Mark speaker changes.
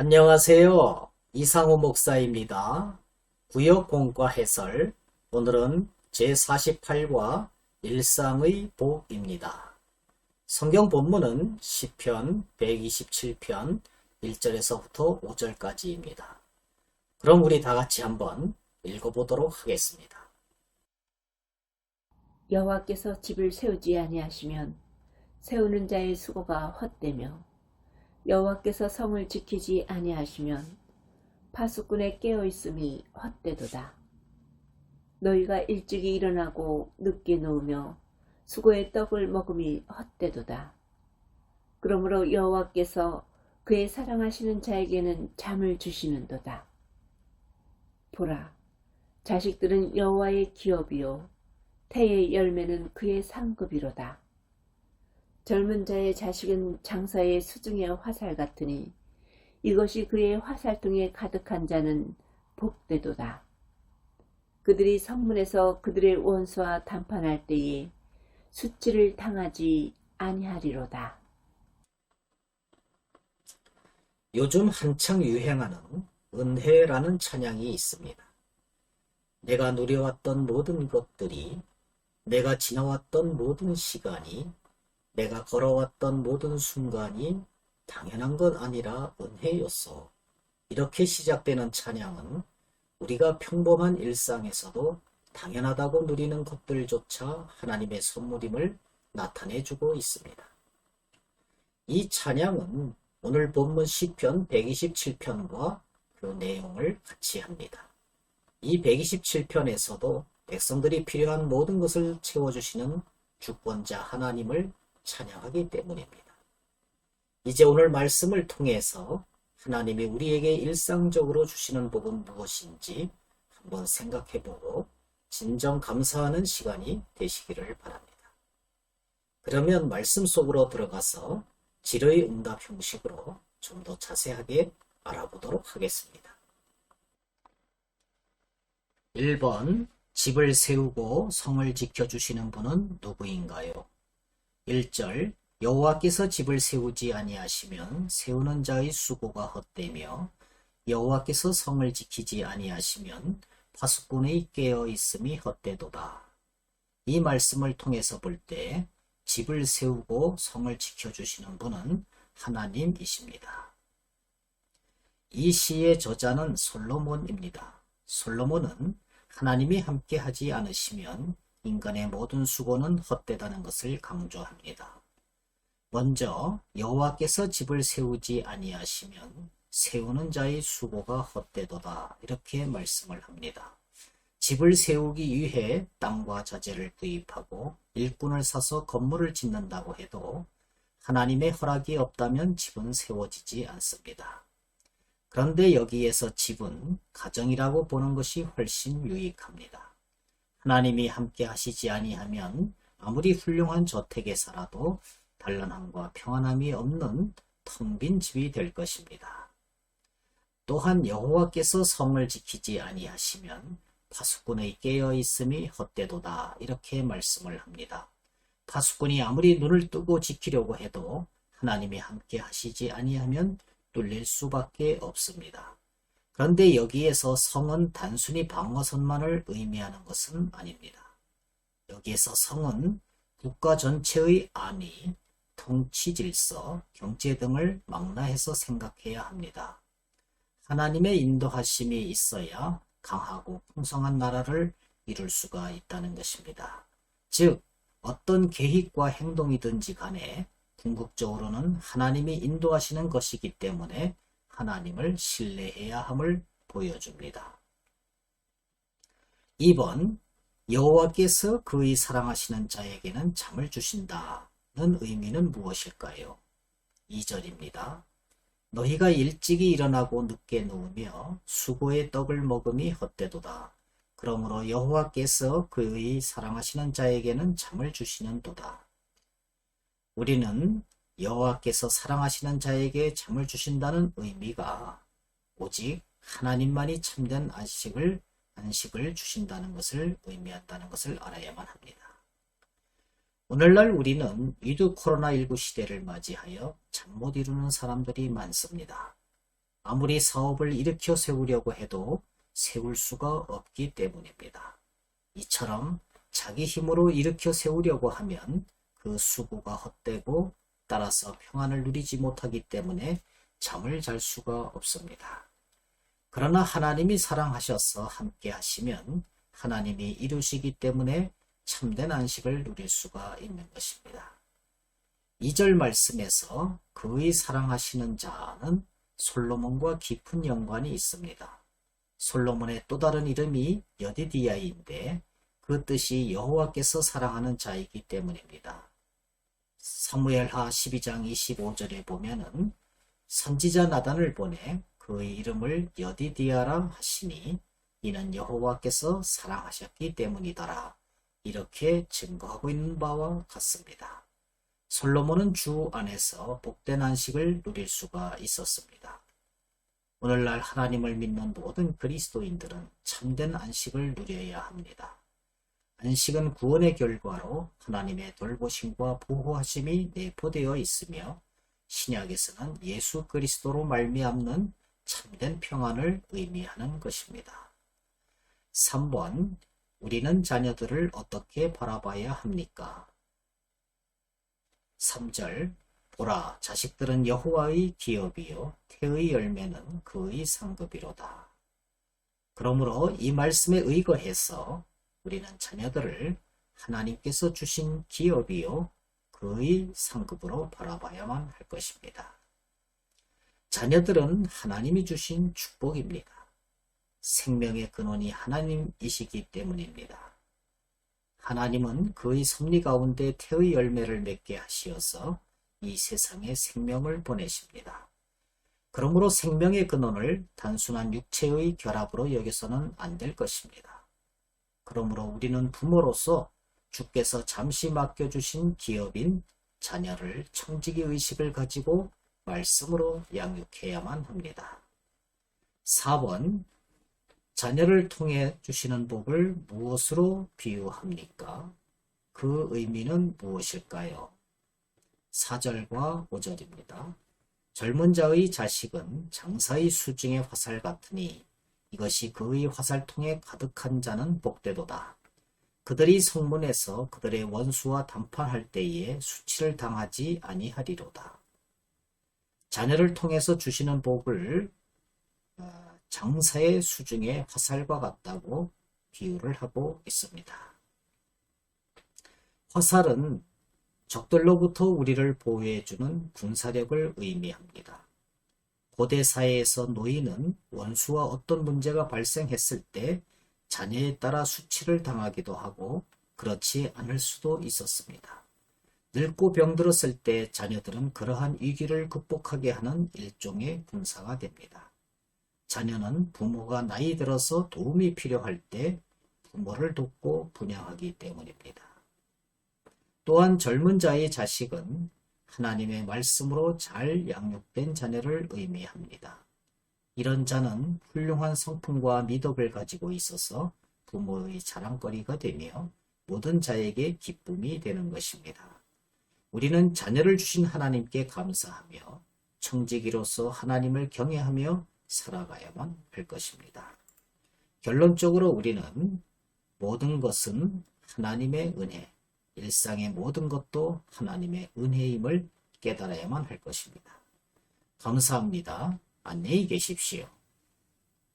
Speaker 1: 안녕하세요. 이상호 목사입니다. 구역공과 해설. 오늘은 제48과 일상의 복입니다. 성경 본문은 시편 127편 1절에서부터 5절까지입니다. 그럼 우리 다 같이 한번 읽어보도록 하겠습니다.
Speaker 2: 여호와께서 집을 세우지 아니하시면 세우는 자의 수고가 헛되며 여호와께서 성을 지키지 아니하시면 파수꾼의 깨어있음이 헛되도다. 너희가 일찍이 일어나고 늦게 누우며 수고의 떡을 먹음이 헛되도다. 그러므로 여호와께서 그의 사랑하시는 자에게는 잠을 주시는도다. 보라, 자식들은 여호와의 기업이요 태의 열매는 그의 상급이로다. 젊은 자의 자식은 장사의 수중의 화살 같으니 이것이 그의 화살통에 가득한 자는 복되도다. 그들이 성문에서 그들의 원수와 담판할 때에 수치를 당하지 아니하리로다.
Speaker 1: 요즘 한창 유행하는 은혜라는 찬양이 있습니다. 내가 누려왔던 모든 것들이, 내가 지나왔던 모든 시간이, 내가 걸어왔던 모든 순간이 당연한 것 아니라 은혜였소. 이렇게 시작되는 찬양은 우리가 평범한 일상에서도 당연하다고 누리는 것들조차 하나님의 선물임을 나타내주고 있습니다. 이 찬양은 오늘 본문 시편 127편과 그 내용을 같이 합니다. 이 127편에서도 백성들이 필요한 모든 것을 채워주시는 주권자 하나님을 찬양하기 때문입니다. 이제 오늘 말씀을 통해서 하나님이 우리에게 일상적으로 주시는 복은 무엇인지 한번 생각해보고 진정 감사하는 시간이 되시기를 바랍니다. 그러면 말씀 속으로 들어가서 질의 응답 형식으로 좀 더 자세하게 알아보도록 하겠습니다. 1번, 집을 세우고 성을 지켜주시는 분은 누구인가요? 1절, 여호와께서 집을 세우지 아니하시면 세우는 자의 수고가 헛되며 여호와께서 성을 지키지 아니하시면 파수꾼의 깨어 있음이 헛되도다. 이 말씀을 통해서 볼 때 집을 세우고 성을 지켜주시는 분은 하나님이십니다. 이 시의 저자는 솔로몬입니다. 솔로몬은 하나님이 함께하지 않으시면 인간의 모든 수고는 헛되다는 것을 강조합니다. 먼저 여호와께서 집을 세우지 아니하시면 세우는 자의 수고가 헛되도다 이렇게 말씀을 합니다. 집을 세우기 위해 땅과 자재를 구입하고 일꾼을 사서 건물을 짓는다고 해도 하나님의 허락이 없다면 집은 세워지지 않습니다. 그런데 여기에서 집은 가정이라고 보는 것이 훨씬 유익합니다. 하나님이 함께 하시지 아니하면 아무리 훌륭한 저택에 살아도 단란함과 평안함이 없는 텅 빈 집이 될 것입니다. 또한 여호와께서 성을 지키지 아니하시면 파수꾼의 깨어 있음이 헛되도다 이렇게 말씀을 합니다. 파수꾼이 아무리 눈을 뜨고 지키려고 해도 하나님이 함께 하시지 아니하면 뚫릴 수밖에 없습니다. 그런데 여기에서 성은 단순히 방어선만을 의미하는 것은 아닙니다. 여기에서 성은 국가 전체의 안위, 통치 질서, 경제 등을 망라해서 생각해야 합니다. 하나님의 인도하심이 있어야 강하고 풍성한 나라를 이룰 수가 있다는 것입니다. 즉, 어떤 계획과 행동이든지 간에 궁극적으로는 하나님이 인도하시는 것이기 때문에 하나님을 신뢰해야 함을 보여줍니다. 2번, 여호와께서 그의 사랑하시는 자에게는 잠을 주신다는 의미는 무엇일까요? 2절입니다. 너희가 일찍이 일어나고 늦게 누우며 수고의 떡을 먹음이 헛되도다. 그러므로 여호와께서 그의 사랑하시는 자에게는 잠을 주시는도다. 우리는 여호와께서 사랑하시는 자에게 잠을 주신다는 의미가 오직 하나님만이 참된 안식을 주신다는 것을 의미한다는 것을 알아야만 합니다. 오늘날 우리는 위드 코로나19 시대를 맞이하여 잠 못 이루는 사람들이 많습니다. 아무리 사업을 일으켜 세우려고 해도 세울 수가 없기 때문입니다. 이처럼 자기 힘으로 일으켜 세우려고 하면 그 수고가 헛되고 따라서 평안을 누리지 못하기 때문에 잠을 잘 수가 없습니다. 그러나 하나님이 사랑하셔서 함께 하시면 하나님이 이루시기 때문에 참된 안식을 누릴 수가 있는 것입니다. 2절 말씀에서 그의 사랑하시는 자는 솔로몬과 깊은 연관이 있습니다. 솔로몬의 또 다른 이름이 여디디야인데 그 뜻이 여호와께서 사랑하는 자이기 때문입니다. 사무엘하 12장 25절에 보면은 선지자 나단을 보내 그의 이름을 여디디야라 하시니 이는 여호와께서 사랑하셨기 때문이더라. 이렇게 증거하고 있는 바와 같습니다. 솔로몬은 주 안에서 복된 안식을 누릴 수가 있었습니다. 오늘날 하나님을 믿는 모든 그리스도인들은 참된 안식을 누려야 합니다. 안식은 구원의 결과로 하나님의 돌보심과 보호하심이 내포되어 있으며 신약에서는 예수 그리스도로 말미암는 참된 평안을 의미하는 것입니다. 3번, 우리는 자녀들을 어떻게 바라봐야 합니까? 3절, 보라, 자식들은 여호와의 기업이요 태의 열매는 그의 상급이로다. 그러므로 이 말씀에 의거해서 우리는 자녀들을 하나님께서 주신 기업이요 그의 상급으로 바라봐야만 할 것입니다. 자녀들은 하나님이 주신 축복입니다. 생명의 근원이 하나님이시기 때문입니다. 하나님은 그의 섭리 가운데 태의 열매를 맺게 하시어서 이 세상에 생명을 보내십니다. 그러므로 생명의 근원을 단순한 육체의 결합으로 여겨서는 안 될 것입니다. 그러므로 우리는 부모로서 주께서 잠시 맡겨주신 기업인 자녀를 청지기 의식을 가지고 말씀으로 양육해야만 합니다. 4번, 자녀를 통해 주시는 복을 무엇으로 비유합니까? 그 의미는 무엇일까요? 4절과 5절입니다. 젊은 자의 자식은 장사의 수중의 화살 같으니 이것이 그의 화살통에 가득한 자는 복되도다. 그들이 성문에서 그들의 원수와 담판할 때에 수치를 당하지 아니하리로다. 자녀를 통해서 주시는 복을 장사의 수중의 화살과 같다고 비유를 하고 있습니다. 화살은 적들로부터 우리를 보호해주는 군사력을 의미합니다. 고대 사회에서 노인은 원수와 어떤 문제가 발생했을 때 자녀에 따라 수치를 당하기도 하고 그렇지 않을 수도 있었습니다. 늙고 병들었을 때 자녀들은 그러한 위기를 극복하게 하는 일종의 군사가 됩니다. 자녀는 부모가 나이 들어서 도움이 필요할 때 부모를 돕고 분양하기 때문입니다. 또한 젊은 자의 자식은 하나님의 말씀으로 잘 양육된 자녀를 의미합니다. 이런 자는 훌륭한 성품과 미덕을 가지고 있어서 부모의 자랑거리가 되며 모든 자에게 기쁨이 되는 것입니다. 우리는 자녀를 주신 하나님께 감사하며 청지기로서 하나님을 경외하며 살아가야만 할 것입니다. 결론적으로 우리는 모든 것은 하나님의 은혜, 일상의 모든 것도 하나님의 은혜임을 깨달아야만 할 것입니다. 감사합니다. 안녕히 계십시오.